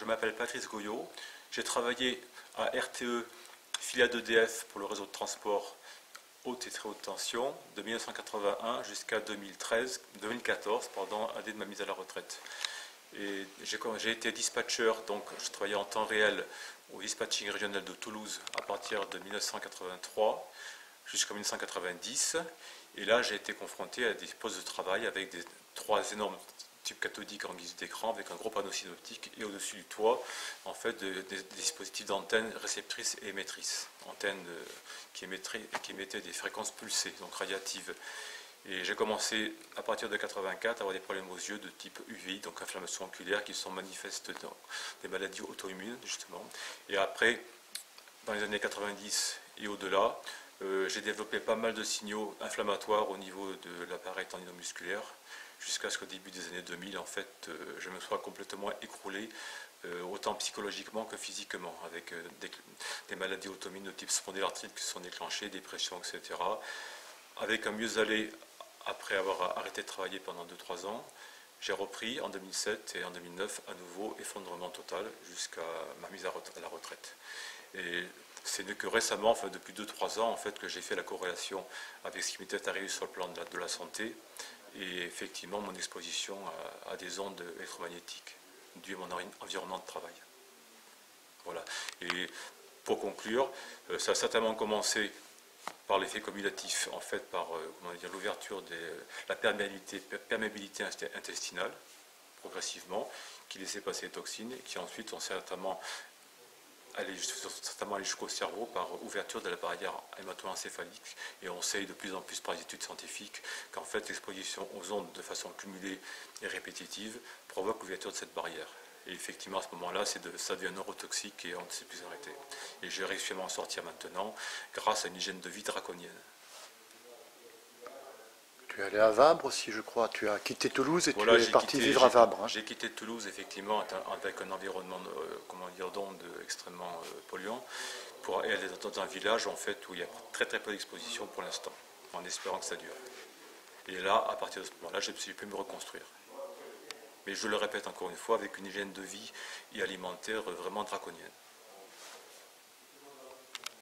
je m'appelle Patrice Goyot. J'ai travaillé à RTE, filiale d'EDF pour le réseau de transport haute et très haute tension, de 1981 jusqu'à 2014, année de ma mise à la retraite. Et j'ai été dispatcher, donc je travaillais en temps réel au dispatching régional de Toulouse à partir de 1983 jusqu'en 1990. Et là, j'ai été confronté à des postes de travail avec trois énormes tubes cathodiques en guise d'écran avec un gros panneau synoptique et au-dessus du toit, en fait, des dispositifs d'antennes réceptrices et émettrices. Antennes qui émettaient des fréquences pulsées, donc radiatives. Et j'ai commencé à partir de 84 à avoir des problèmes aux yeux de type UVI, donc inflammation oculaire, qui sont manifestes dans des maladies auto-immunes, justement. Et après, dans les années 90 et au-delà, j'ai développé pas mal de signaux inflammatoires au niveau de l'appareil tendinomusculaire, jusqu'à ce qu'au début des années 2000, en fait, je me sois complètement écroulé, autant psychologiquement que physiquement, avec des maladies auto-immunes de type spondylarthrite qui se sont déclenchées, dépression, etc. Avec un mieux-aller, après avoir arrêté de travailler pendant 2-3 ans, j'ai repris en 2007 et en 2009 à nouveau effondrement total jusqu'à ma mise à la retraite. Et c'est que récemment, enfin depuis 2-3 ans, en fait, que j'ai fait la corrélation avec ce qui m'était arrivé sur le plan de la santé et effectivement mon exposition à des ondes électromagnétiques dues à mon environnement de travail. Voilà. Et pour conclure, ça a certainement commencé par l'effet cumulatif, en fait, par l'ouverture de la perméabilité intestinale, progressivement, qui laissait passer les toxines, et qui ensuite ont certainement allé jusqu'au cerveau par ouverture de la barrière hémato-encéphalique. Et on sait de plus en plus par les études scientifiques qu'en fait l'exposition aux ondes de façon cumulée et répétitive provoque l'ouverture de cette barrière. Et effectivement, à ce moment-là, ça devient neurotoxique et on ne sait plus arrêter. Et j'ai réussi à m'en sortir maintenant grâce à une hygiène de vie draconienne. Tu es allé à Vabre aussi, je crois. Tu as quitté Toulouse et voilà, tu es parti vivre à Vabre. J'ai quitté Toulouse, effectivement, avec un environnement d'ondes extrêmement polluant, pour aller dans un village en fait, où il y a très très peu d'exposition pour l'instant, en espérant que ça dure. Et là, à partir de ce moment-là, j'ai pu me reconstruire. Mais je le répète encore une fois, avec une hygiène de vie et alimentaire vraiment draconienne.